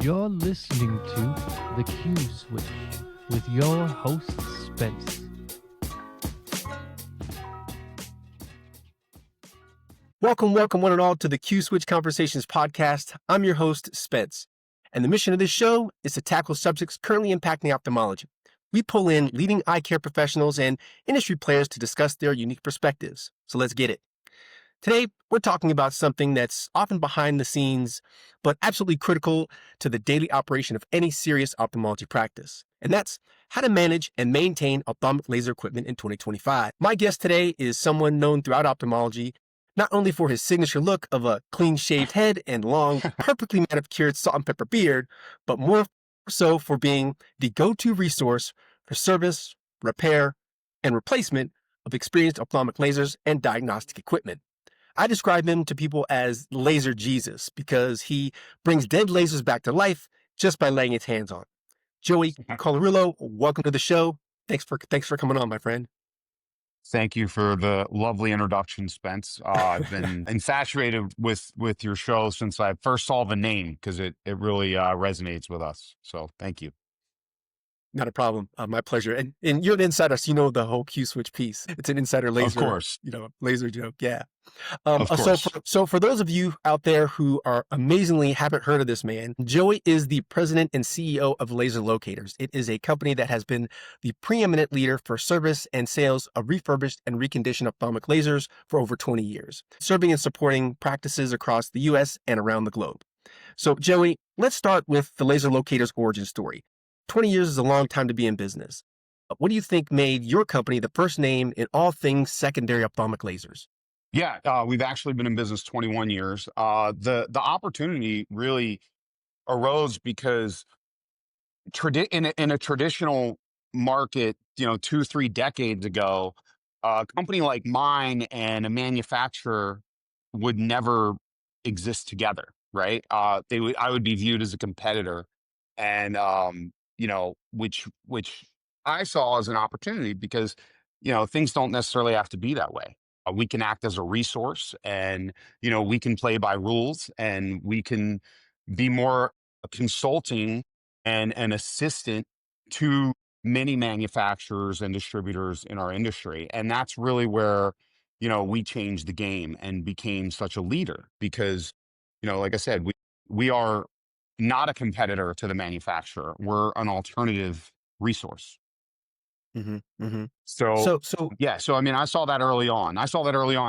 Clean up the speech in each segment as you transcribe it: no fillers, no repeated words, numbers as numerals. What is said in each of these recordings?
You're listening to The Q Switch with your host, Spence. Welcome, one and all, to the Q Switch Conversations podcast. I'm your host, Spence, and the mission of this show is to tackle subjects currently impacting ophthalmology. We pull in leading eye care professionals and industry players to discuss their unique perspectives. So let's get it. Today, we're talking about something that's often behind the scenes, but absolutely critical to the daily operation of any serious ophthalmology practice. And that's how to manage and maintain ophthalmic laser equipment in 2025. My guest today is someone known throughout ophthalmology, not only for his signature look of a clean-shaved head and long, perfectly manicured salt and pepper beard, but more so for being the go-to resource for service, repair, and replacement of experienced ophthalmic lasers and diagnostic equipment. I describe him to people as Laser Jesus because he brings dead lasers back to life just by laying his hands on. Joey Colarulo, welcome to the show. Thanks for coming on, my friend. Thank you for the lovely introduction, Spence. I've been infatuated with your show since I first saw the name because it really resonates with us. So thank you. Not a problem. My pleasure. And you're an insider, so you know the whole Q Switch piece. It's an insider laser, Of course. Laser joke. Yeah. Of course. So for those of you out there who are amazingly haven't heard of this man, Joey is the president and CEO of Laser Locators. It is a company that has been the preeminent leader for service and sales of refurbished and reconditioned ophthalmic lasers for over 20 years, serving and supporting practices across the U.S. and around the globe. So Joey, let's start with the Laser Locators origin story. 20 years is a long time to be in business. What do you think made your company the first name in all things secondary ophthalmic lasers? Yeah, we've actually been in business 21 years. The opportunity really arose because in a traditional market, 2-3 decades ago, a company like mine and a manufacturer would never exist together, right? I would be viewed as a competitor, and which I saw as an opportunity because things don't necessarily have to be that way. We can act as a resource, and we can play by rules, and we can be more consulting and an assistant to many manufacturers and distributors in our industry. And that's really where we changed the game and became such a leader because like I said, we are not a competitor to the manufacturer. We're an alternative resource. Mm-hmm, mm-hmm. So I mean, I saw that early on.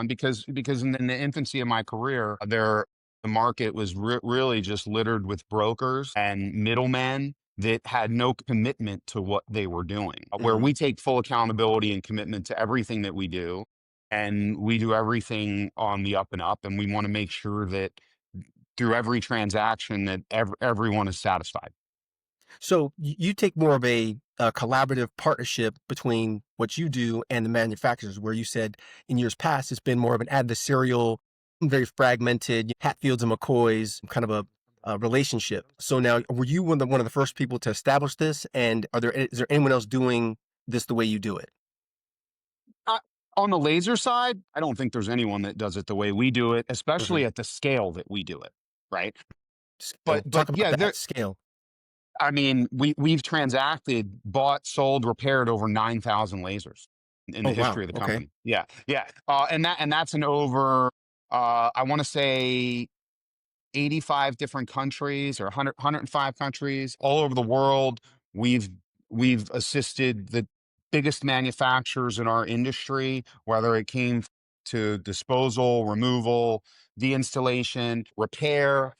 Because in the infancy of my career, the market was really just littered with brokers and middlemen that had no commitment to what they were doing. Where we take full accountability and commitment to everything that we do, and we do everything on the up and up, and we want to make sure that through every transaction that everyone is satisfied. So you take more of a collaborative partnership between what you do and the manufacturers, where you said in years past, it's been more of an adversarial, very fragmented, Hatfields and McCoys kind of a relationship. So now, were you one of the first people to establish this? And is there anyone else doing this the way you do it? On the laser side, I don't think there's anyone that does it the way we do it, especially at the scale that we do it. Right. But talk about that scale. I mean, we've transacted, bought, sold, repaired over 9,000 lasers in the history of the company. Okay. Yeah. And that's an over, I want to say 85 different countries or 105 countries all over the world. We've assisted the biggest manufacturers in our industry, whether it came to disposal, removal, deinstallation, repair,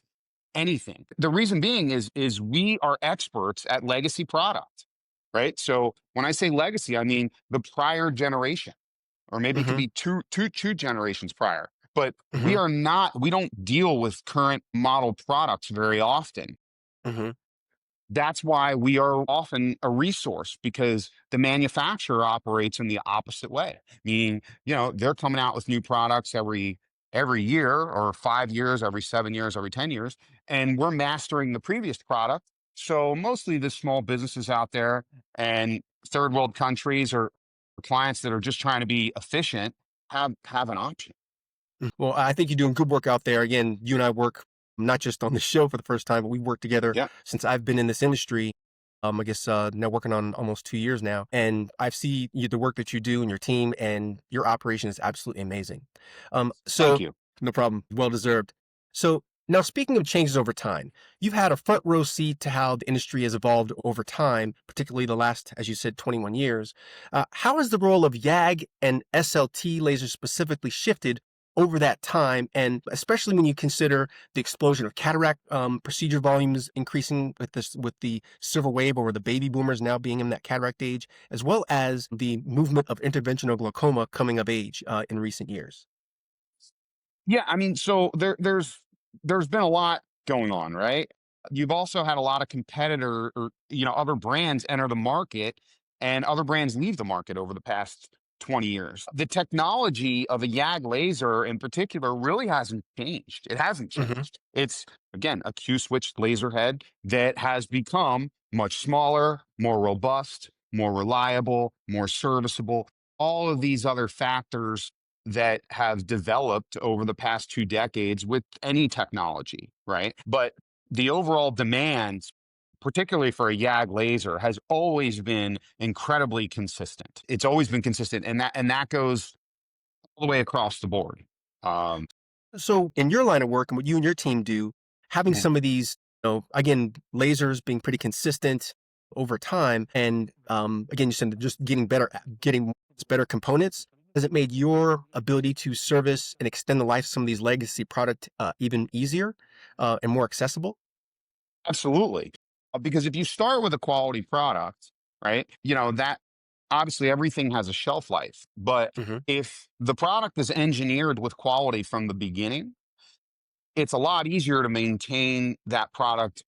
anything. The reason being is we are experts at legacy product, right? So when I say legacy, I mean the prior generation, or maybe it could be two generations prior. But we don't deal with current model products very often. That's why we are often a resource, because the manufacturer operates in the opposite way. Meaning, they're coming out with new products every year, or 5 years, every 7 years, every 10 years, and we're mastering the previous product. So mostly the small businesses out there and third world countries or clients that are just trying to be efficient have an option. Well, I think you're doing good work out there. Again, you and I work not just on the show for the first time, but we've worked together Yeah. since I've been in this industry. I guess now working on almost 2 years now, and I've seen the work that you do and your team, and your operation is absolutely amazing. Thank So you. no problem, well deserved. So now, speaking of changes over time, you've had a front row seat to how the industry has evolved over time, particularly the last, as you said, 21 years. How has the role of YAG and SLT lasers specifically shifted over that time, and especially when you consider the explosion of cataract procedure volumes increasing with the silver wave, or the baby boomers now being in that cataract age, as well as the movement of interventional glaucoma coming of age in recent years? Yeah, I mean, so there's been a lot going on, right? You've also had a lot of competitor or other brands enter the market, and other brands leave the market over the past 20 years. The technology of a YAG laser in particular really hasn't changed. It hasn't Hmm. changed. It's again a Q switch laser head that has become much smaller, more robust, more reliable, more serviceable. All of these other factors that have developed over the past 2 decades with any technology, right? But the overall demand, particularly for a YAG laser, has always been incredibly consistent. It's always been consistent, and that goes all the way across the board. Um, So, in your line of work and what you and your team do, having Mhm. some of these, again, lasers being pretty consistent over time, and again, you said just getting better components. Has it made your ability to service and extend the life of some of these legacy product even easier and more accessible? Absolutely. Because if you start with a quality product, right, that obviously everything has a shelf life. But Hmm. if the product is engineered with quality from the beginning, it's a lot easier to maintain that product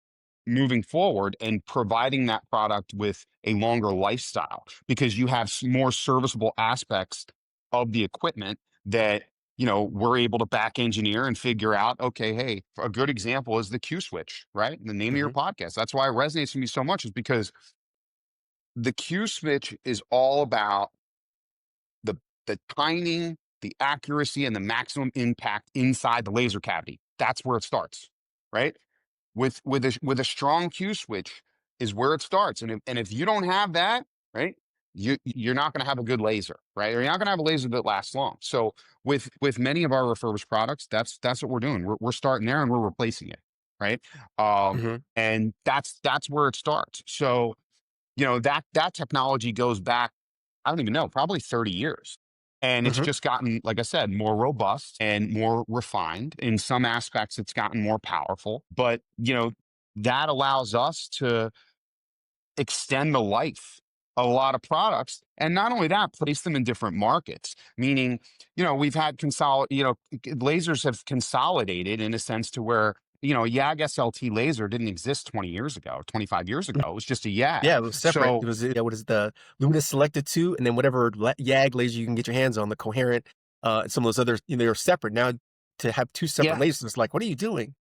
moving forward and providing that product with a longer lifestyle because you have more serviceable aspects of the equipment that we're able to back engineer and figure out. Okay, hey, a good example is the Q switch, right? The name of your Hmm. podcast. That's why it resonates with me so much, is because the Q switch is all about the timing, the accuracy, and the maximum impact inside the laser cavity. That's where it starts, right? With a strong Q switch is where it starts. And if you don't have that, right, you're not going to have a good laser, right? Or you're not going to have a laser that lasts long. So with many of our refurbished products, that's what we're doing. We're starting there and we're replacing it, right? Um, Hmm. and that's where it starts. So that technology goes back, I don't even know, probably 30 years. And it's Hmm. just gotten, like I said, more robust and more refined. In some aspects, it's gotten more powerful. But, that allows us to extend the life of a lot of products. And not only that, place them in different markets, meaning, we've had lasers have consolidated in a sense to where, YAG SLT laser didn't exist 20 years ago, 25 years ago. It was just a Yeah, YAG. it was separate. It So was, what is the Luminous Selected 2, and then whatever YAG laser you can get your hands on, the Coherent, and some of those others, they're separate. Now to have two separate yeah, lasers, it's like, what are you doing?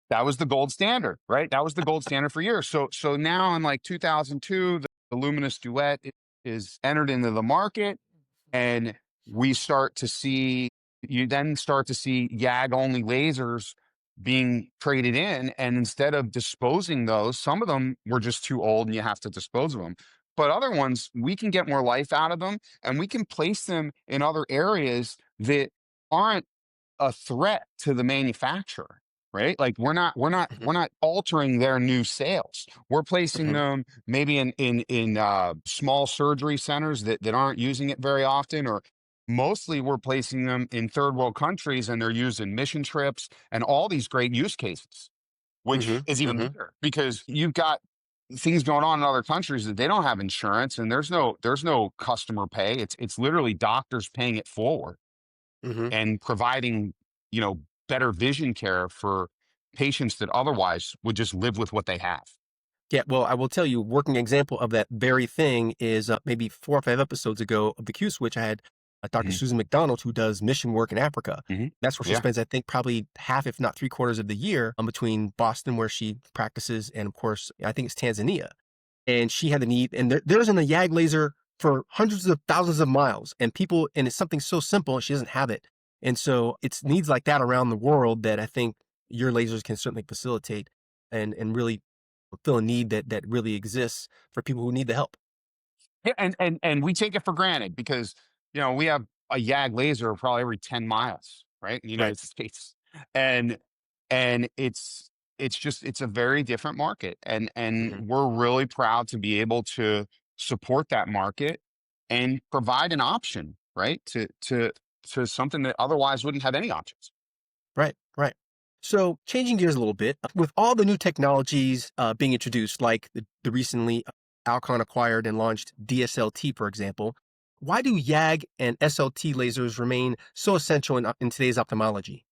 that was the gold standard, right? That was the gold standard for years. So now in like 2002, the Luminous Duet is entered into the market, and we start to see you then start to see YAG only lasers being traded in, and instead of disposing those, some of them were just too old and you have to dispose of them. But other ones, we can get more life out of them, and we can place them in other areas that aren't a threat to the manufacturer, right? Like Hmm. we're not altering their new sales. We're placing Hmm. them maybe in small surgery centers that aren't using it very often, or mostly we're placing them in third world countries, and they're used in mission trips and all these great use cases, Hmm. which is even Hmm. better because you've got things going on in other countries that they don't have insurance, and there's no customer pay. It's literally doctors paying it forward Hmm. and providing, you know, better vision care for patients that otherwise would just live with what they have. Yeah, well, I will tell you, working example of that very thing is maybe 4 or 5 episodes ago of the Q Switch. I had Dr. Mhm, Susan McDonald, who does mission work in Africa. mhm. That's where she Yeah, spends, I think, probably half, if not 3 quarters of the year, between Boston, where she practices, and of course, I think it's Tanzania. And she had the need, and there isn't a YAG laser for hundreds of thousands of miles, and it's something so simple, and she doesn't have it. And so it's needs like that around the world that I think your lasers can certainly facilitate and really fulfill a need that really exists for people who need the help. Yeah, and we take it for granted because we have a YAG laser probably every 10 miles, right, in the Right. United States, and and it's a very different market, and Hmm. we're really proud to be able to support that market and provide an option, right, to something that otherwise wouldn't have any options. Right. Right. So changing gears a little bit, with all the new technologies being introduced, like the recently Alcon acquired and launched DSLT, for example, why do YAG and SLT lasers remain so essential in today's ophthalmology?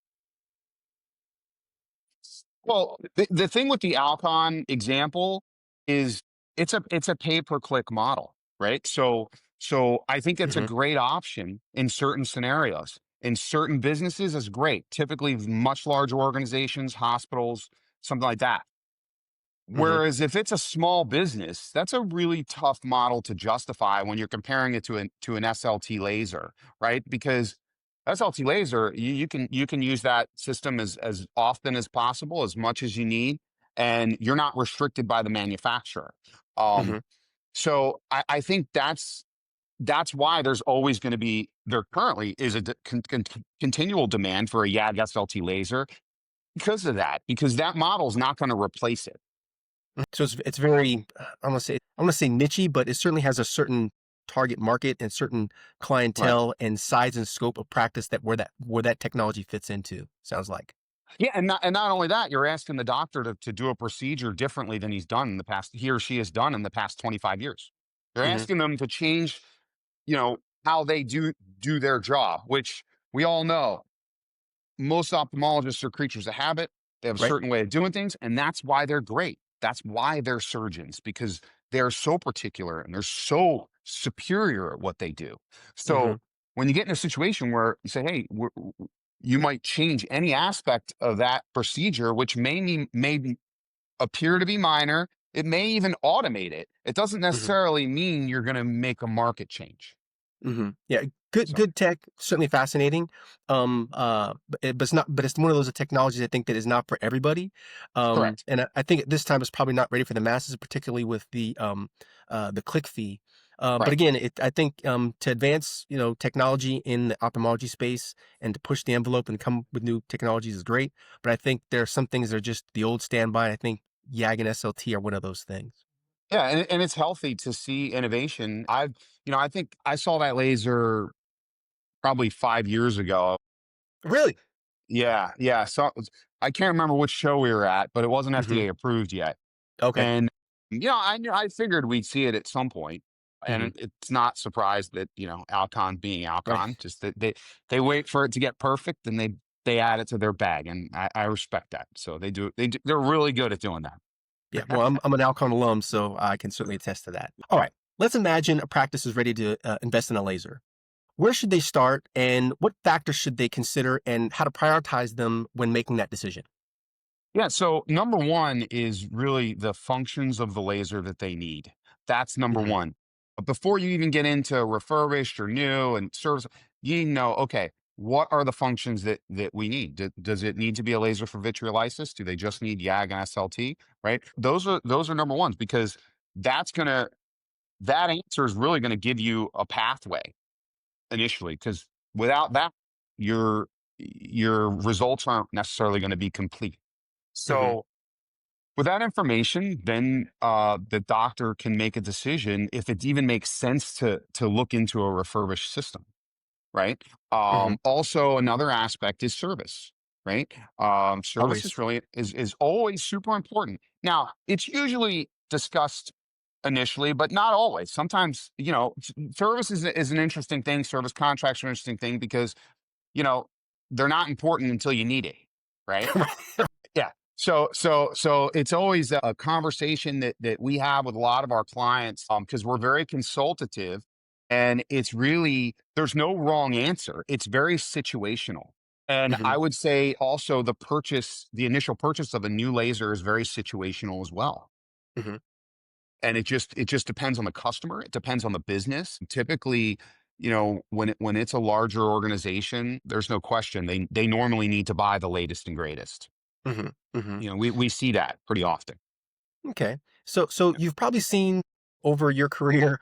Well, the thing with the Alcon example is it's a pay per click model, right? So I think it's a Hmm. great option in certain scenarios. In certain businesses, it's great. Typically, much larger organizations, hospitals, something like that. Hmm. Whereas if it's a small business, that's a really tough model to justify when you're comparing it to an SLT laser, right? Because SLT laser, you can use that system as often as possible, as much as you need, and you're not restricted by the manufacturer. Um, Hmm. so I think that's why there currently is a continual demand for a YAG SLT laser because of that, because that model is not going to replace it. So it's very, I want to say nichey, but it certainly has a certain target market and certain Right. clientele and size and scope of practice that technology fits into. Sounds like. Yeah, and not only that, you're asking the doctor to do a procedure differently than he or she has done in the past 25 years. You're Hmm. asking them to change, how they do their job, which we all know most ophthalmologists are creatures of habit. They have a Right. certain way of doing things, and that's why they're great. That's why they're surgeons, because they're so particular and they're so superior at what they do. Hmm. So when you get in a situation where you say, "Hey, you might change any aspect of that procedure, which may appear to be minor. It may even automate it. It doesn't Hmm. necessarily mean you're going to make a market change." Hmm. Yeah, good So good tech, certainly fascinating. But it's one of those technologies I think that is not for everybody. correct. And I think at this time it's probably not ready for the masses, particularly with the click fee. But Right. again, I think to advance technology in the ophthalmology space and to push the envelope and come with new technologies is great. But I think there are some things that are just the old standby. I think YAG and SLT are one of those things. Yeah, and it's healthy to see innovation. I think I saw that laser probably 5 years ago. Really? Yeah, yeah. So I can't remember which show we were at, but it wasn't Hmm. FDA approved yet. Okay. And I figured we'd see it at some point, and Hmm. it's not surprised that Alcon being Right. Alcon, just that they wait for it to get perfect and they add it to their bag, and I respect that. So they're really good at doing that. Yeah, well, I'm an Alcon alum, so I can certainly attest to that. All right, let's imagine a practice is ready to invest in a laser. Where should they start, and what factors should they consider, and how to prioritize them when making that decision? Yeah. So number one is really the functions of the laser that they need. That's number Hmm. one. But before you even get into refurbished or new and service, you need to know, okay, what are the functions that we need? Does it need to be a laser for vitreolysis? Do they just need YAG and SLT? Right. Those are number ones, because that answer is really gonna give you a pathway initially. Because without that, your your results aren't necessarily going to be complete. Hmm. So with that information, then the doctor can make a decision if it even makes sense to look into a refurbished system, right? Hmm. Also, another aspect is service, right? Service Always. is really is always super important. Now, it's usually discussed initially, but not always. Sometimes, service is an interesting thing. Service contracts are an interesting thing because you know they're not important until you need it, right? Yeah. So it's always a conversation that we have with a lot of our clients, because we're very consultative, and it's really there's no wrong answer. It's very situational. And Hmm. I would say also the initial purchase of a new laser is very situational as well. Hmm. And it just depends on the customer. It depends on the business. Typically, when it's a larger organization, there's no question they normally need to buy the latest and greatest. Hmm. Hmm. We see that pretty often. Okay. So you've probably seen over your career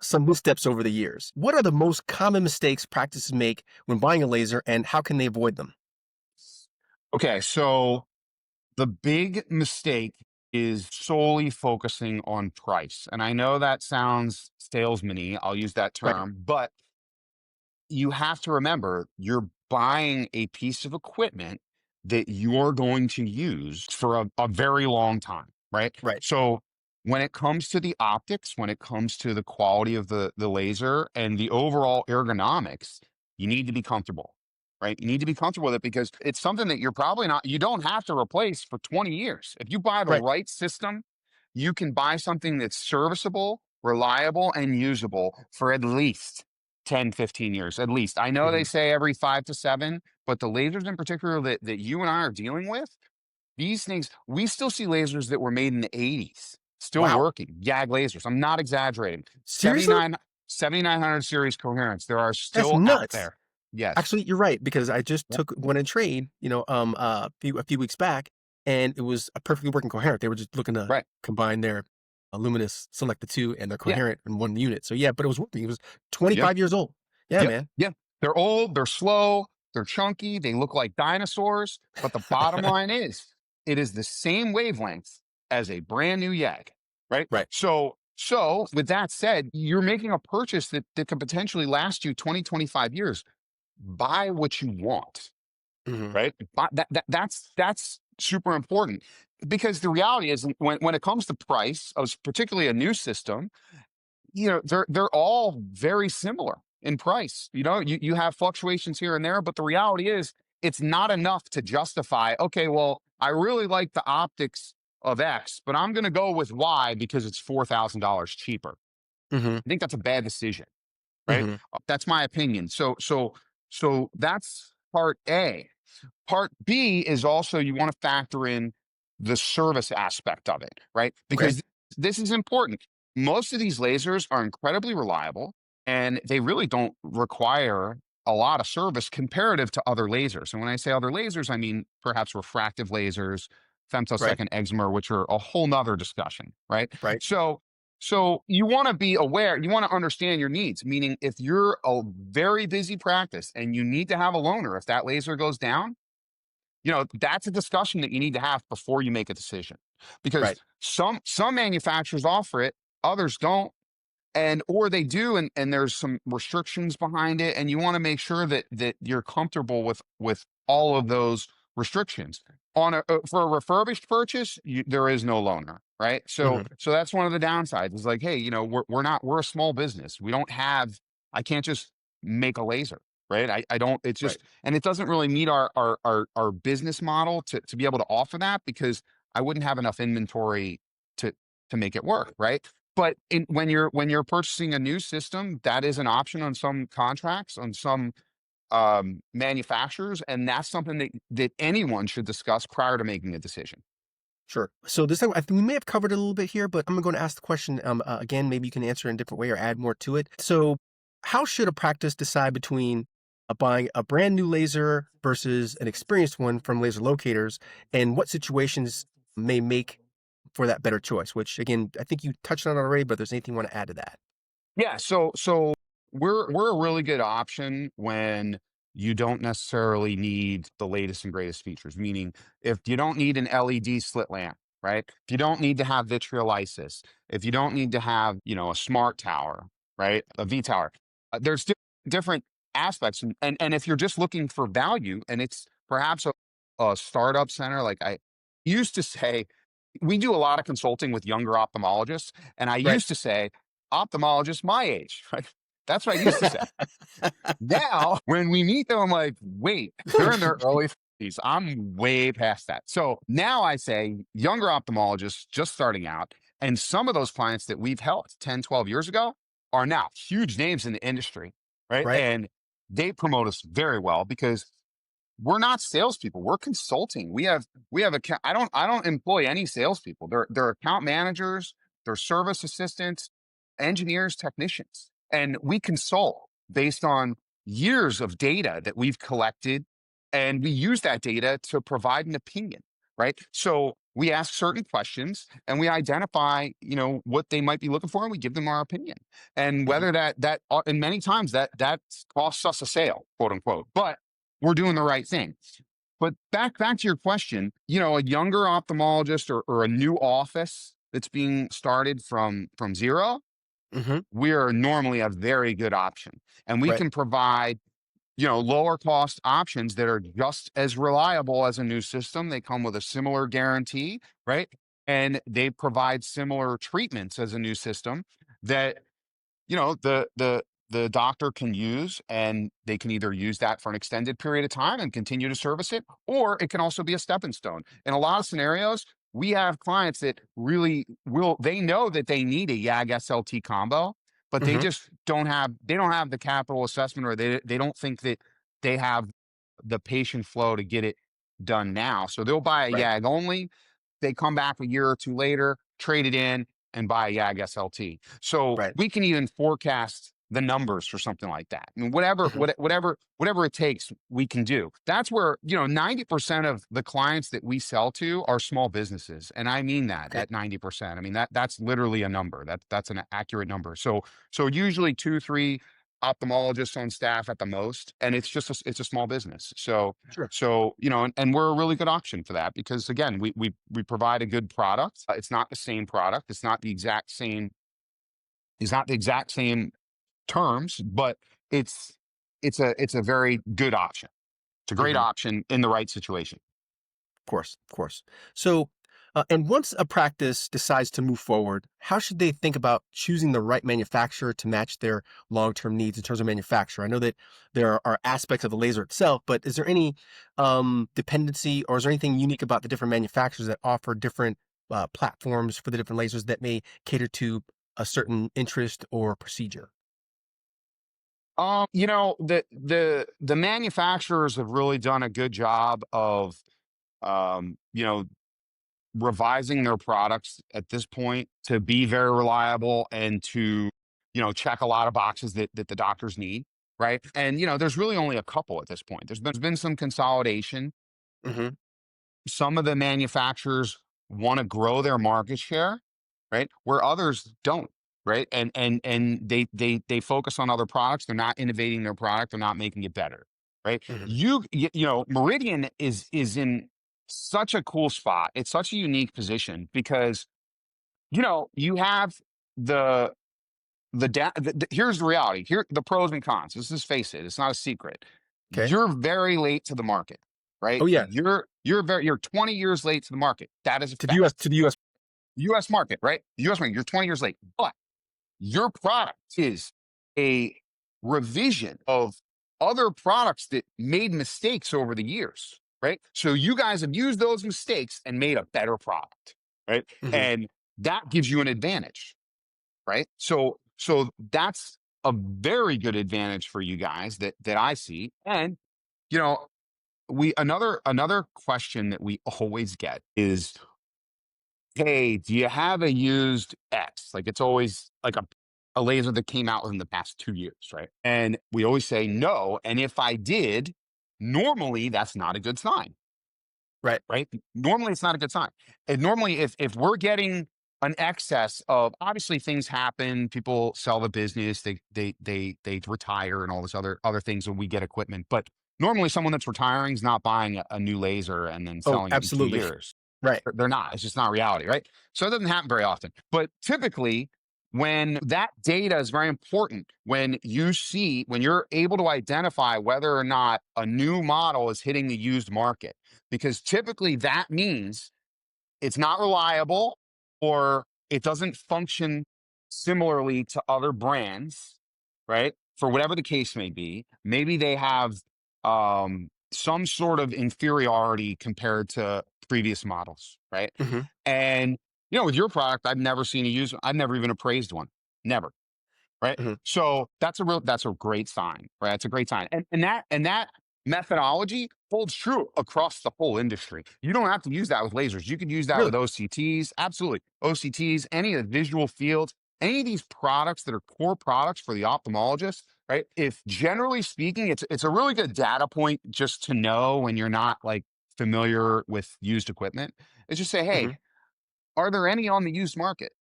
some missteps over the years. What are the most common mistakes practices make when buying a laser, and how can they avoid them? Okay, so the big mistake is solely focusing on price. And I know that sounds salesman-y, I'll use that Right. term, but you have to remember you're buying a piece of equipment that you're going to use for a very long time, right? Right. So when it comes to the optics, when it comes to the quality of the laser and the overall ergonomics, you need to be comfortable, right? You need to be comfortable with it because it's something that you don't have to replace for 20 years. If you buy the Right. right system, you can buy something that's serviceable, reliable, and usable for at least 10, 15 years at least. I know they Hmm. say every 5 to 7, but the lasers in particular that you and I are dealing with, these things, we still see lasers that were made in the 80s, still Wow. working. YAG lasers. I'm not exaggerating. Seriously? 7900 series coherence. There are That's still out nuts. there. Yes. Actually, you're right, because I just Yep. took one in trade, a few weeks back, and it was a perfectly working coherent. They were just looking to Right. combine their luminous select the two and their Yeah. coherent in one unit. So yeah, but it was working. It was Yeah. 25 years old. Yeah, Yep. man. Yeah. They're old, they're slow, they're chunky, they look like dinosaurs. But the bottom line is, it is the same wavelength as a brand new YAG, right? Right. So with that said, you're making a purchase that could potentially last you 20, 25 years. Buy what you want, Hmm. right? That's super important because the reality is when it comes to price of particularly a new system, they're all very similar in price. You have fluctuations here and there, but the reality is it's not enough to justify, okay, well, I really like the optics of X, but I'm going to go with Y because it's $4,000 cheaper. Hmm. I think that's a bad decision, right? Hmm. That's my opinion. So that's part A. Part B is also you want to factor in the service aspect of it, right? Okay. Because this is important. Most of these lasers are incredibly reliable and they really don't require a lot of service comparative to other lasers. And when I say other lasers, I mean perhaps refractive lasers, Right. femtosecond excimer, which are a whole nother discussion, right? Right. So you want to be aware, you want to understand your needs, meaning if you're a very busy practice and you need to have a loaner, if that laser goes down, that's a discussion that you need to have before you make a decision because Right. some manufacturers offer it, others don't, or they do, and there's some restrictions behind it, and you want to make sure that you're comfortable with all of those restrictions. For a refurbished purchase, there is no loaner, right? So Hmm. so that's one of the downsides. Is like, hey, we're a small business. We don't have. I can't just make a laser, right? I don't. It's Right. just, and it doesn't really meet our business model to be able to offer that because I wouldn't have enough inventory to to make it work, right? But when you're purchasing a new system, that is an option on some contracts, on some manufacturers, and that's something that anyone should discuss prior to making a decision. Sure. So this, I think we may have covered it a little bit here, but I'm going to ask the question again. Maybe you can answer in a different way or add more to it. So, how should a practice decide between buying a brand new laser versus an experienced one from Laser Locators, and what situations may make for that better choice? Which, again, I think you touched on it already, but if there's anything you want to add to that? Yeah, so we're a really good option when you don't necessarily need the latest and greatest features. Meaning, if you don't need an LED slit lamp, right? If you don't need to have vitriolysis, if you don't need to have a smart tower, right? A V tower. There's different aspects, and if you're just looking for value, and it's perhaps a startup center, like I used to say, we do a lot of consulting with younger ophthalmologists, and I Right. used to say ophthalmologist my age, right? That's what I used to say. Now, when we meet them, I'm like, wait, they're in their early 50s. I'm way past that. So now I say younger ophthalmologists just starting out, and some of those clients that we've helped 10, 12 years ago are now huge names in the industry, right? Right. And they promote us very well because we're not salespeople. We're consulting. We have account. I don't employ any salespeople. They're account managers, they're service assistants, engineers, technicians, and we consult based on years of data that we've collected, and we use that data to provide an opinion. right? So we ask certain questions and we identify, what they might be looking for, and we give them our opinion. And Mhm. whether and many times that costs us a sale, quote unquote, but we're doing the right thing. But back to your question, a younger ophthalmologist or a new office that's being started from zero, Mhm. we're normally a very good option. And we Right. can provide, lower cost options that are just as reliable as a new system. They come with a similar guarantee, right? And they provide similar treatments as a new system that, the doctor can use, and they can either use that for an extended period of time and continue to service it, or it can also be a stepping stone. In a lot of scenarios, we have clients that really they know that they need a YAG SLT combo, but they Mhm. just don't have the capital assessment, or they don't think that they have the patient flow to get it done now. So they'll buy a Right. YAG only. They come back a year or two later, trade it in, and buy a YAG SLT. So Right. we can even forecast the numbers for something like that. I mean, Mhm. whatever it takes, we can do. That's where, 90% of the clients that we sell to are small businesses. And I mean that Okay. at 90%. I mean, that's literally a number. That's an accurate number. So usually 2, 3 ophthalmologists on staff at the most, and it's a small business. So Sure. so, and we're a really good option for that because, again, we provide a good product. It's not the same product. It's not the exact same terms, but it's a very good option. It's a great Mhm. option in the right situation. Of course. Of course. So, and once a practice decides to move forward, how should they think about choosing the right manufacturer to match their long-term needs in terms of manufacturer? I know that there are aspects of the laser itself, but is there any dependency, or is there anything unique about the different manufacturers that offer different platforms for the different lasers that may cater to a certain interest or procedure? The manufacturers have really done a good job of, um, you know, revising their products at this point to be very reliable and to, check a lot of boxes that the doctors need. Right. And, there's really only a couple at this point. There's been some consolidation. Hmm. Some of the manufacturers want to grow their market share, right? Where others don't, right? And they focus on other products. They're not innovating their product. They're not making it better, right? Hmm. Meridian is in such a cool spot. It's such a unique position because you have the here's the reality. Here the pros and cons. Let's just face it. It's not a secret. Okay. You're very late to the market, right? Oh yeah. You're 20 years late to the market. That is a To the U.S. fact. To the U.S. U.S. market, right? U.S. market. You're 20 years late, but your product is a revision of other products that made mistakes over the years, right? So you guys have used those mistakes and made a better product, right? Hmm. And that gives you an advantage, right? So that's a very good advantage for you guys that I see. And you know, we another question that we always get is, hey, do you have a used X? Like it's always like a laser that came out within the past 2 years, right? And we always say no. And if I did, normally that's not a good sign, Right. right? Normally it's not a good sign. And normally if we're getting an excess of, obviously things happen, people sell the business, they retire and all this other things, and we get equipment. But normally someone that's retiring is not buying a new laser and then Oh, selling it in two absolutely. years. Right. They're not. It's just not reality, right? So it doesn't happen very often. But typically, when that data is very important, when you're able to identify whether or not a new model is hitting the used market, because typically that means it's not reliable or it doesn't function similarly to other brands, right? For whatever the case may be. Maybe they have some sort of inferiority compared to previous models, right? Hmm. And with your product, I've never even appraised one. Never. Right. Hmm. So that's a great sign, right? That's a great sign. And that methodology holds true across the whole industry. You don't have to use that with lasers. You could use that with Really? OCTs. Absolutely. OCTs, any of the visual fields, any of these products that are core products for the ophthalmologist, right? If generally speaking, it's a really good data point just to know when you're not like familiar with used equipment, is just say, hey, are there any on the used market?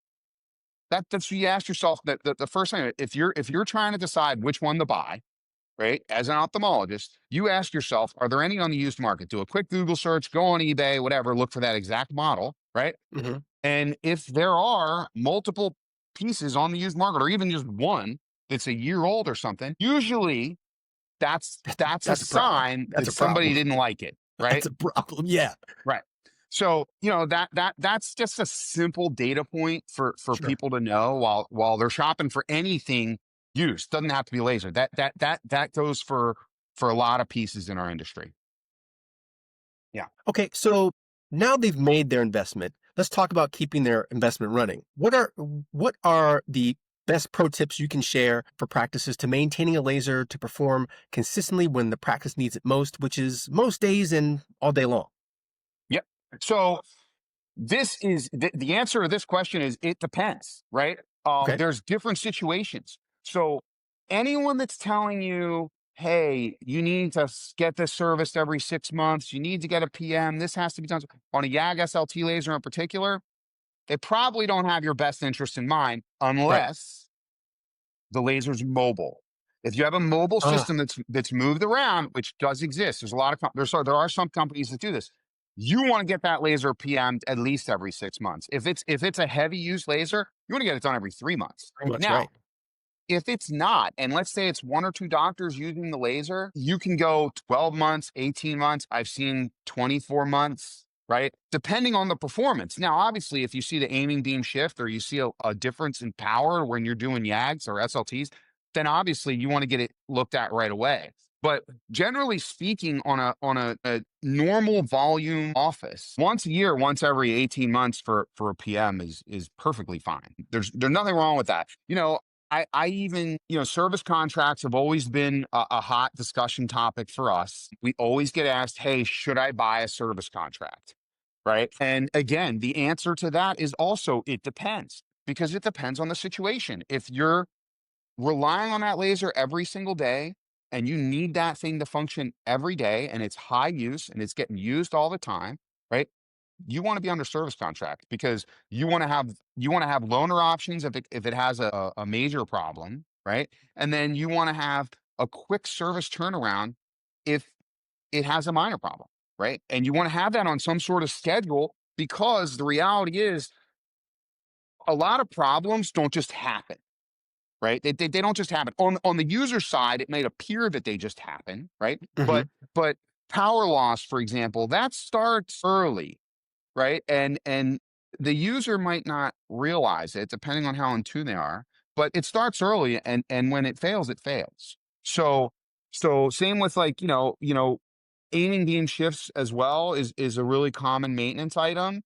That's what you ask yourself. That the first thing, if you're trying to decide which one to buy, right? As an ophthalmologist, you ask yourself, are there any on the used market? Do a quick Google search, go on eBay, whatever, look for that exact model, right? And if there are multiple pieces on the used market, or even just one that's a year old or something, usually that's a sign that somebody didn't like it, right? That's a problem. Yeah. Right. So, that's just a simple data point for people to know while they're shopping for anything used. Doesn't have to be laser. That goes for a lot of pieces in our industry. Yeah. Okay. So now they've made their investment. Let's talk about keeping their investment running. What are the best pro tips you can share for practices to maintaining a laser to perform consistently when the practice needs it most, which is most days and all day long? Yep. So this is the answer to this question is it depends, right? There's different situations. So anyone that's telling you, hey, you need to get this serviced every 6 months, you need to get a PM, this has to be done on a YAG SLT laser in particular, they probably don't have your best interest in mind unless the laser's mobile. If you have a mobile system that's moved around, which does exist, there are some companies that do this. You want to get that laser PM'd at least every 6 months. If it's a heavy use laser, you want to get it done every 3 months. Now, if it's not, and let's say it's 1 or 2 doctors using the laser, you can go 12 months, 18 months. I've seen 24 months, right? Depending on the performance. Now, obviously, if you see the aiming beam shift or you see a difference in power when you're doing YAGs or SLTs, then obviously you want to get it looked at right away. But generally speaking, on a normal volume office, once a year, once every 18 months for a PM is perfectly fine. There's nothing wrong with that. I even, service contracts have always been a hot discussion topic for us. We always get asked, hey, should I buy a service contract? Right. And again, the answer to that is also, it depends, because it depends on the situation. If you're relying on that laser every single day and you need that thing to function every day and it's high use and it's getting used all the time, right? You want to be under service contract because you want to have loaner options if it has a major problem, right? And then you want to have a quick service turnaround if it has a minor problem, right? And you want to have that on some sort of schedule, because the reality is a lot of problems don't just happen, right? They don't just happen. On the user side, it may appear that they just happen, right? But power loss, for example, that starts early, right? And the user might not realize it, depending on how in tune they are, but it starts early, and when it fails, it fails. So same with aiming beam shifts as well is a really common maintenance item.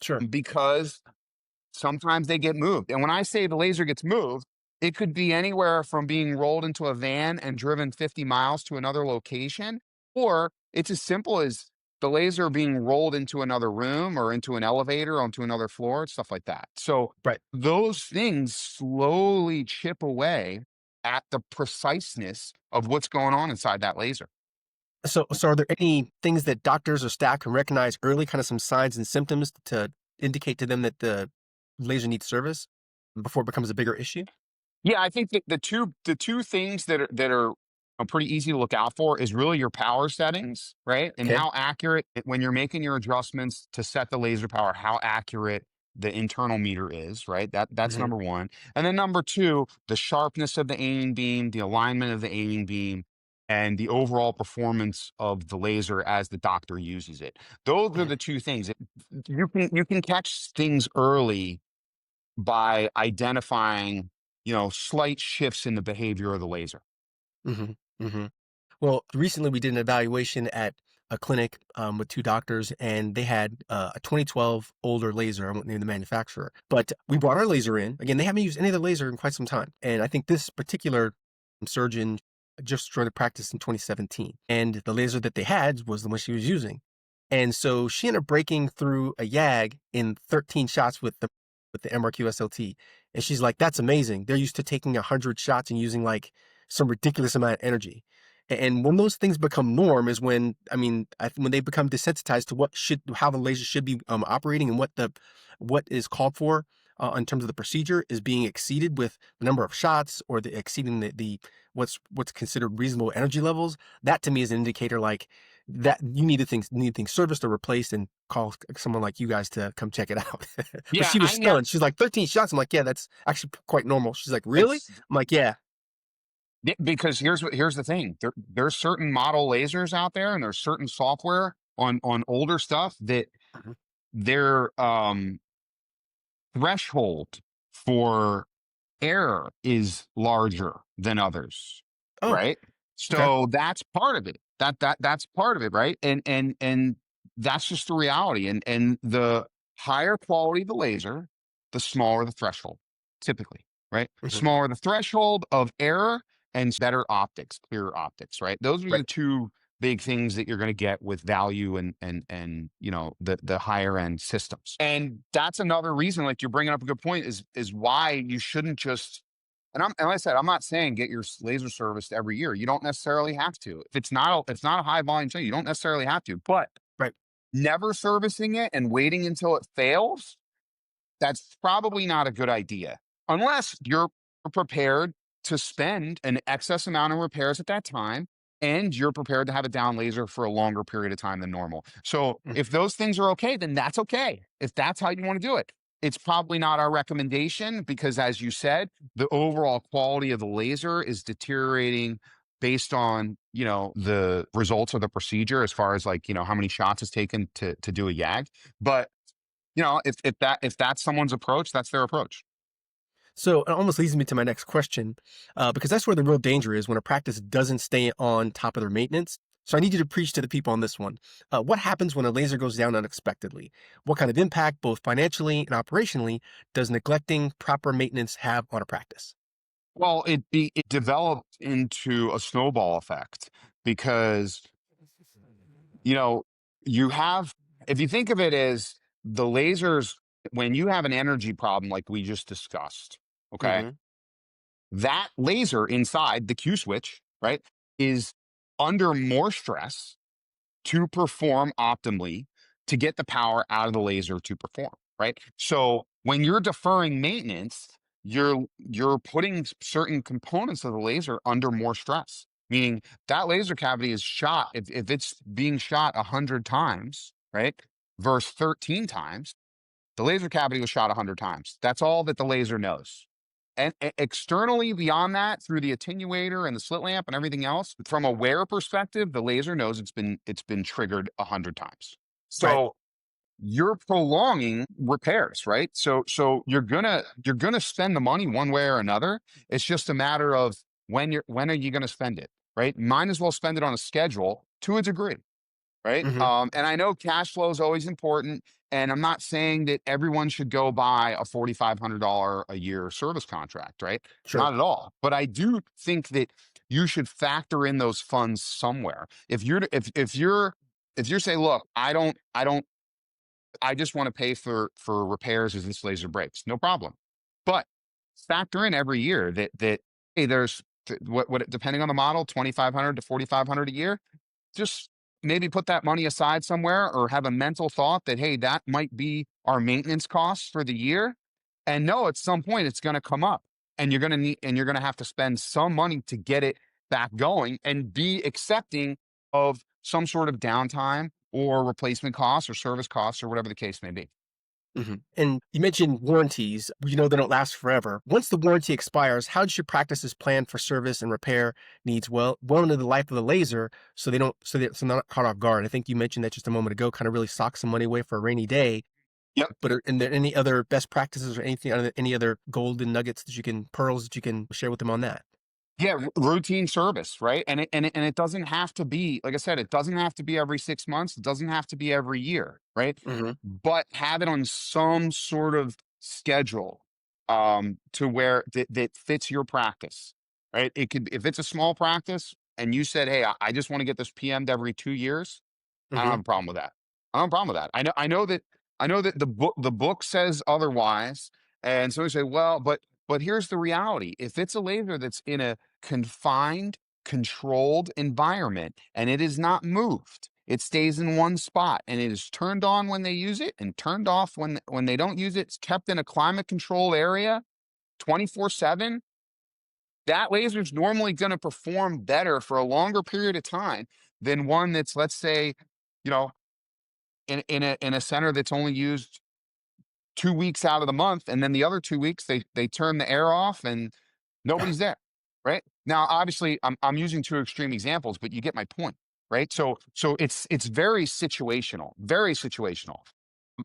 Sure. Because sometimes they get moved. And when I say the laser gets moved, it could be anywhere from being rolled into a van and driven 50 miles to another location, or it's as simple as the laser being rolled into another room or into an elevator onto another floor, stuff like that. So those things slowly chip away at the preciseness of what's going on inside that laser. So are there any things that doctors or staff can recognize early, kind of some signs and symptoms to indicate to them that the laser needs service before it becomes a bigger issue? Yeah, I think that the two things that are pretty easy to look out for is really your power settings, right? And how accurate, when you're making your adjustments to set the laser power, how accurate the internal meter is, right? That's number one. And then number two, the sharpness of the aiming beam, the alignment of the aiming beam, and the overall performance of the laser as the doctor uses it. Those are the two things. You can catch things early by identifying slight shifts in the behavior of the laser. Well, recently we did an evaluation at a clinic with 2 doctors, and they had a 2012 older laser. I won't name the manufacturer, but we brought our laser in. Again, they haven't used any other laser in quite some time. And I think this particular surgeon just started practice in 2017. And the laser that they had was the one she was using. And so she ended up breaking through a YAG in 13 shots with the MRQ SLT. And she's like, that's amazing. They're used to taking 100 shots and using like some ridiculous amount of energy. And when those things become norm is when, when they become desensitized to how the laser should be operating, and what is called for in terms of the procedure is being exceeded with the number of shots, or exceeding the what's considered reasonable energy levels. That to me is an indicator like that you need things serviced or replaced, and call someone like you guys to come check it out. But Yeah, she was stunned. She's like, 13 shots. I'm like, yeah, that's actually quite normal. She's like, really? I'm like, yeah. Because here's the thing. There's certain model lasers out there, and there's certain software on older stuff that Mhm. their threshold for error is larger than others, Oh, right? okay. So that's part of it. That's part of it, right? And that's just the reality. And the higher quality the laser, the smaller the threshold, typically, right? Mhm. Smaller the threshold of error and better optics, clearer optics, right? Those are the Right. two big things that you're going to get with value and the higher end systems. And that's another reason, like you're bringing up a good point, is why you shouldn't just, and like I said, I'm not saying get your laser serviced every year. You don't necessarily have to. If it's not a high volume thing, you don't necessarily have to. But Right. never servicing it and waiting until it fails, that's probably not a good idea. Unless you're prepared to spend an excess amount on repairs at that time, and you're prepared to have a down laser for a longer period of time than normal. So Mhm. if those things are okay, then that's okay. If that's how you want to do it. It's probably not our recommendation because, as you said, the overall quality of the laser is deteriorating based on, the results of the procedure as far as like, how many shots it's taken to do a YAG. But if that's someone's approach, that's their approach. So it almost leads me to my next question, because that's where the real danger is when a practice doesn't stay on top of their maintenance. So I need you to preach to the people on this one. What happens when a laser goes down unexpectedly? What kind of impact, both financially and operationally, does neglecting proper maintenance have on a practice? Well, it developed into a snowball effect because you know you have, if you think of it as the lasers, when you have an energy problem like we just discussed, okay, Mm-hmm. that laser inside the Q switch, right, is under more stress to perform optimally, to get the power out of the laser to perform, right? So when you're deferring maintenance, you're putting certain components of the laser under more stress. Meaning that laser cavity is shot, if it's being shot 100 times, right? Versus 13 times, the laser cavity was shot 100 times. That's all that the laser knows. And externally beyond that, through the attenuator and the slit lamp and everything else, from a wear perspective, the laser knows it's been triggered 100 times. Right. So you're prolonging repairs, right? So you're gonna spend the money one way or another. It's just a matter of when are you gonna spend it, right? Might as well spend it on a schedule to a degree, right? Mm-hmm. And I know cash flow is always important, and I'm not saying that everyone should go buy a $4,500 a year service contract, right? Sure. Not at all. But I do think that you should factor in those funds somewhere. If you're saying, look, I just want to pay for repairs as this laser breaks, no problem. But factor in every year that hey, there's what depending on the model, 2,500 to 4,500 a year. Just maybe put that money aside somewhere, or have a mental thought that, hey, that might be our maintenance costs for the year. And no, at some point it's going to come up, and you're going to have to spend some money to get it back going, and be accepting of some sort of downtime or replacement costs or service costs or whatever the case may be. Mm-hmm. And you mentioned warranties. You know they don't last forever. Once the warranty expires, how does your practices plan for service and repair needs well into the life of the laser, so so they're not caught off guard? I think you mentioned that just a moment ago. Kind of really sock some money away for a rainy day. Yep. But are there any other best practices or any other golden nuggets pearls that you can share with them on that? Yeah, routine service, right? And it doesn't have to be, like I said, it doesn't have to be every 6 months. It doesn't have to be every year, right? Mm-hmm. But have it on some sort of schedule, to where that fits your practice, right? It could, if it's a small practice and you said, hey, I just want to get this PM'd every 2 years, I don't Mm-hmm. have a problem with that. I don't have a problem with that. I know that the book says otherwise, and somebody say, well, but here's the reality: if it's a laser that's in a confined, controlled environment and it is not moved. It stays in one spot and it is turned on when they use it and turned off when they don't use it. It's kept in a climate controlled area 24/7. That laser is normally going to perform better for a longer period of time than one that's, let's say, you know, in a center that's only used 2 weeks out of the month, and then the other 2 weeks they turn the air off and nobody's there, right? Now, obviously, I'm using two extreme examples, but you get my point, right? So it's very situational,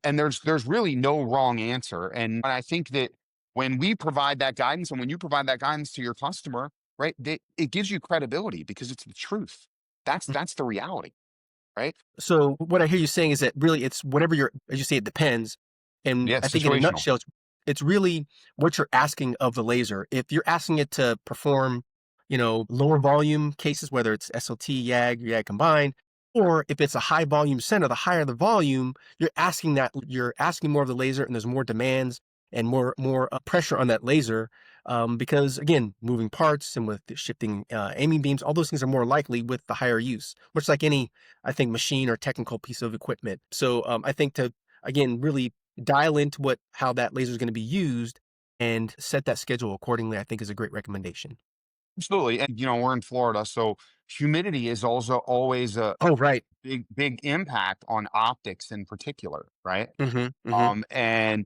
and there's really no wrong answer. And I think that when we provide that guidance, and when you provide that guidance to your customer, right, it gives you credibility because it's the truth. That's the reality, right? So what I hear you saying is that really it's whatever you're, as you say, it depends. And Yeah, I it's think in a situational. nutshell, it's really what you're asking of the laser. If you're asking it to perform, lower volume cases, whether it's SLT, YAG, or YAG combined, or if it's a high volume center, the higher the volume, you're asking more of the laser, and there's more demands and more pressure on that laser. Because again, moving parts and with the shifting aiming beams, all those things are more likely with the higher use, much like any, I think, machine or technical piece of equipment. So I think to, again, really dial into how that laser is going to be used and set that schedule accordingly, I think is a great recommendation. Absolutely. And we're in Florida, so humidity is also always a Oh, right. big impact on optics in particular, right? Mm-hmm. Mm-hmm. And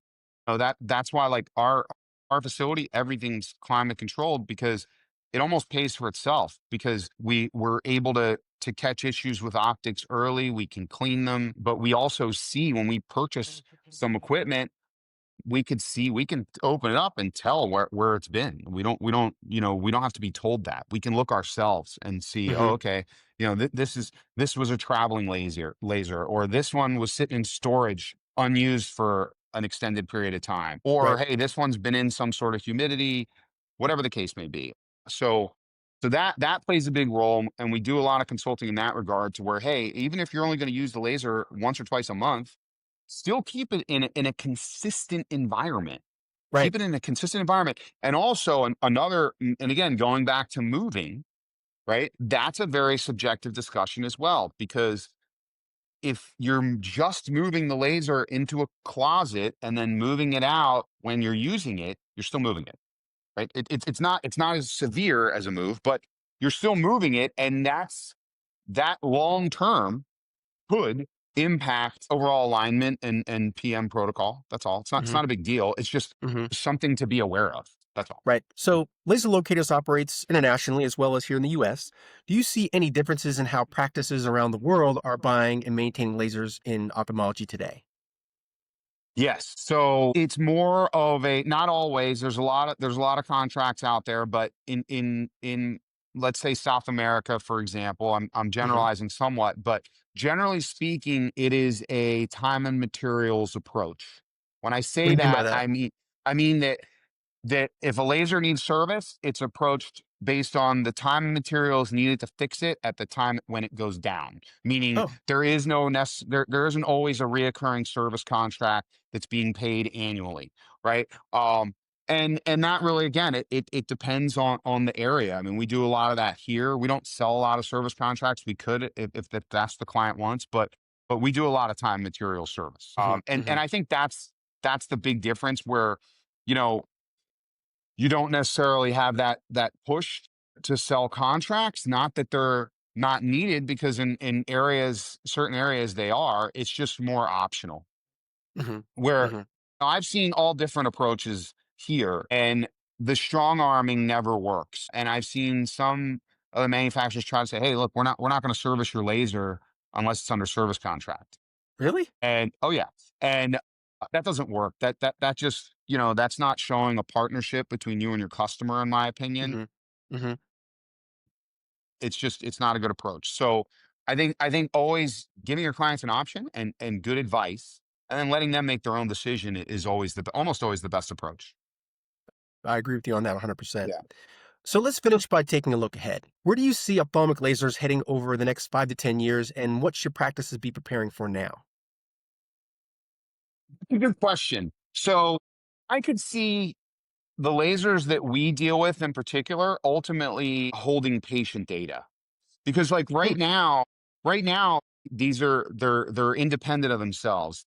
that's why, like, our facility, everything's climate controlled because it almost pays for itself because we're able to catch issues with optics early. We can clean them, but we also see when we purchase some equipment, we can open it up and tell where it's been. We don't have to be told that. We can look ourselves and see, oh, Mm-hmm. okay, this was a traveling laser, or this one was sitting in storage unused for an extended period of time, or Right. hey, this one's been in some sort of humidity, whatever the case may be. So that plays a big role, and we do a lot of consulting in that regard to where, hey, even if you're only going to use the laser once or twice a month, still keep it in a consistent environment. Right. Keep it in a consistent environment. And also and again, going back to moving, right? That's a very subjective discussion as well, because if you're just moving the laser into a closet and then moving it out when you're using it, you're still moving it, right? It's not as severe as a move, but you're still moving it. And that long term could impact overall alignment and PM protocol. That's all. It's Mm-hmm. not a big deal. It's just Mm-hmm. something to be aware of. That's all. Right. So Laser Locators operates internationally as well as here in the US. Do you see any differences in how practices around the world are buying and maintaining lasers in ophthalmology today? Yes. So it's more of a, not always. There's a lot of contracts out there, but in let's say South America, for example, I'm Mm-hmm. generalizing somewhat, but generally speaking, it is a time and materials approach. When I What do say you mean by that, that? I mean that if a laser needs service, it's approached based on the time and materials needed to fix it at the time when it goes down. Meaning Oh, there is no there isn't always a reoccurring service contract that's being paid annually, right? And that really, again, it depends on the area. I mean, we do a lot of that here. We don't sell a lot of service contracts. We could if that's the client wants, but we do a lot of time material service. hmm And hmm I think that's the big difference where you know you don't necessarily have that push to sell contracts. Not that they're not needed, because in certain areas they are. It's just more optional. hmm Where hmm I've seen all different approaches here, and the strong arming never works. And I've seen some other manufacturers try to say, "Hey, look, we're not going to service your laser unless it's under service contract." Really? And oh yeah, and that doesn't work. That just that's not showing a partnership between you and your customer, in my opinion. hmm hmm It's not a good approach. So I think always giving your clients an option and good advice, and then letting them make their own decision is almost always the best approach. I agree with you on that 100%. Yeah. So let's finish by taking a look ahead. Where do you see ophthalmic lasers heading over the next 5 to 10 years, and what should practices be preparing for now? Good question. So I could see the lasers that we deal with in particular, ultimately holding patient data. Because like right now, they're independent of themselves.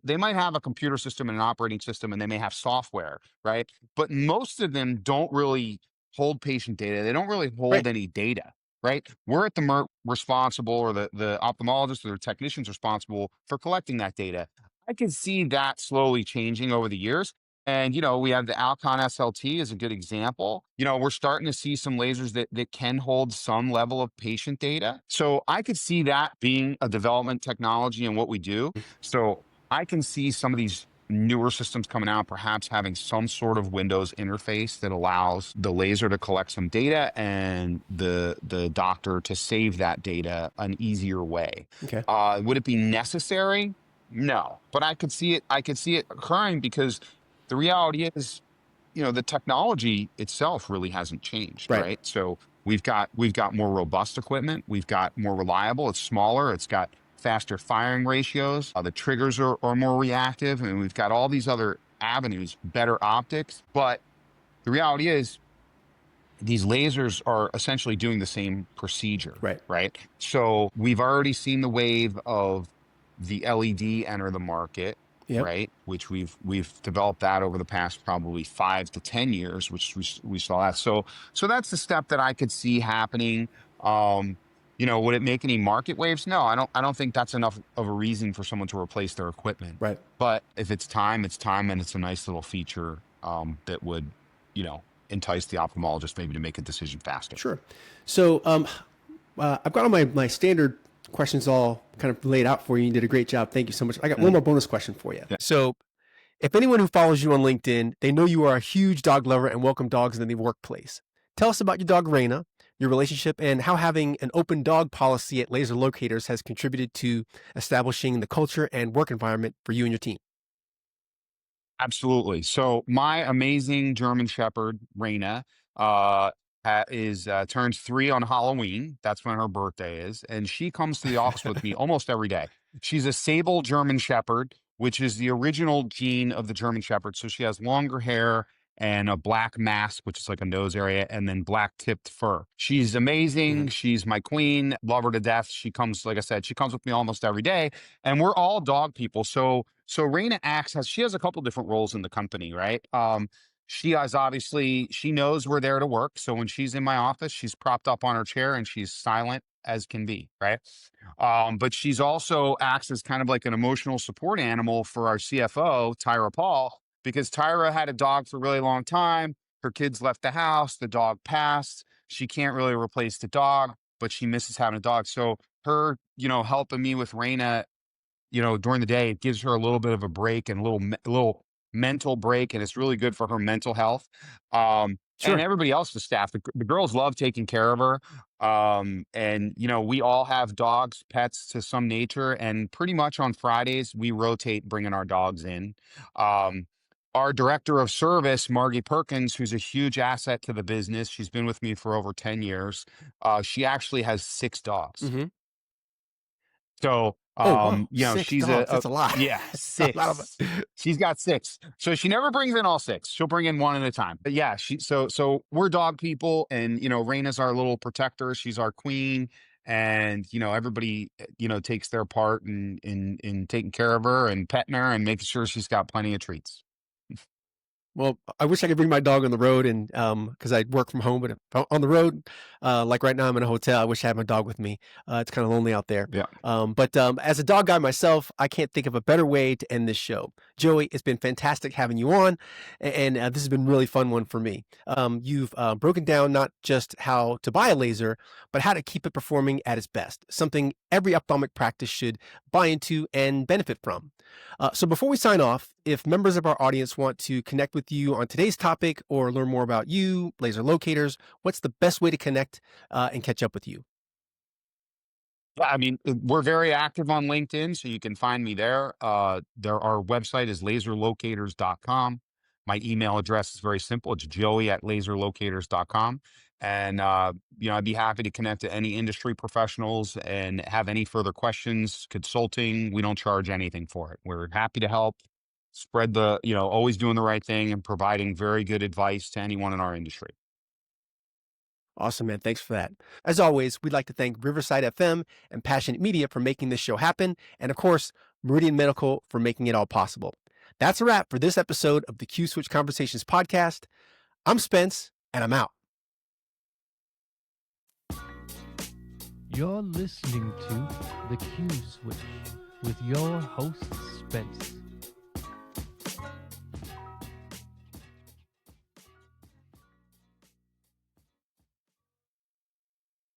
They might have a computer system and an operating system, and they may have software, right? But most of them don't really hold patient data. They don't really hold Right. any data, right? We're at the responsible, or the ophthalmologist or the technicians responsible for collecting that data. I can see that slowly changing over the years. And, we have the Alcon SLT is a good example. We're starting to see some lasers that can hold some level of patient data. So I could see that being a development technology in what we do. So I can see some of these newer systems coming out, perhaps having some sort of Windows interface that allows the laser to collect some data and the doctor to save that data an easier way. Okay. Would it be necessary? No, but I could see it. I could see it occurring because the reality is, the technology itself really hasn't changed, Right. right? So we've got more robust equipment. We've got more reliable. It's smaller. It's got faster firing ratios. The triggers are more reactive, and we've got all these other avenues, better optics. But the reality is, these lasers are essentially doing the same procedure, Right. right? So we've already seen the wave of the LED enter the market, Yep. right? Which we've developed that over the past probably 5 to 10 years, which we saw that. So that's the step that I could see happening. Would it make any market waves? No, I don't think that's enough of a reason for someone to replace their equipment. Right. But if it's time, and it's a nice little feature that would, entice the ophthalmologist maybe to make a decision faster. Sure. So I've got all my standard questions all kind of laid out for you. You did a great job. Thank you so much. I got one more bonus question for you. Yeah. So if anyone who follows you on LinkedIn, they know you are a huge dog lover and welcome dogs in the workplace. Tell us about your dog, Raina, your relationship, and how having an open dog policy at Laser Locators has contributed to establishing the culture and work environment for you and your team. Absolutely. So my amazing German Shepherd, Raina, turns 3 on Halloween. That's when her birthday is. And she comes to the office with me almost every day. She's a sable German Shepherd, which is the original gene of the German Shepherd. So she has longer hair and a black mask, which is like a nose area, and then black tipped fur. She's amazing. She's my queen. Love her to death. She comes, like I said, she comes with me almost every day. And we're all dog people. So Raina she has a couple different roles in the company, right? She knows we're there to work. So when she's in my office, she's propped up on her chair and she's silent as can be, right? But she's also acts as kind of like an emotional support animal for our CFO, Tyra Paul, because Tyra had a dog for a really long time. Her kids left the house. The dog passed. She can't really replace the dog, but she misses having a dog. So her, helping me with Raina, during the day, it gives her a little bit of a break and a little mental break, and it's really good for her mental health. Sure. And everybody else, the staff, the girls love taking care of her. And we all have dogs, pets to some nature, and pretty much on Fridays we rotate bringing our dogs in. Our director of service, Margie Perkins, who's a huge asset to the business. She's been with me for over 10 years. She actually has 6 dogs. So, wow. she's 6 dogs. That's a lot. Yeah, A lot of 6. She's got 6. So she never brings in all 6. She'll bring in 1 at a time. But yeah, so we're dog people, and, Raina's our little protector. She's our queen. And, everybody, takes their part in taking care of her and petting her and making sure she's got plenty of treats. Well, I wish I could bring my dog on the road, and because I work from home, but if on the road, like right now I'm in a hotel, I wish I had my dog with me. It's kind of lonely out there. Yeah. But as a dog guy myself, I can't think of a better way to end this show. Joey, it's been fantastic having you on, and this has been a really fun one for me. You've broken down not just how to buy a laser, but how to keep it performing at its best, something every ophthalmic practice should buy into and benefit from. So before we sign off, if members of our audience want to connect with you on today's topic or learn more about you, Laser Locators, what's the best way to connect and catch up with you? Yeah, I mean, we're very active on LinkedIn, so you can find me there. Our website is laserlocators.com. My email address is very simple. It's joey@laserlocators.com. And, I'd be happy to connect to any industry professionals and have any further questions, consulting. We don't charge anything for it. We're happy to help. spread the, always doing the right thing and providing very good advice to anyone in our industry. Awesome, man. Thanks for that. As always, we'd like to thank Riverside FM and Passionate Media for making this show happen. And of course, Meridian Medical for making it all possible. That's a wrap for this episode of the Q Switch Conversations podcast. I'm Spence, and I'm out. You're listening to the Q Switch with your host, Spence.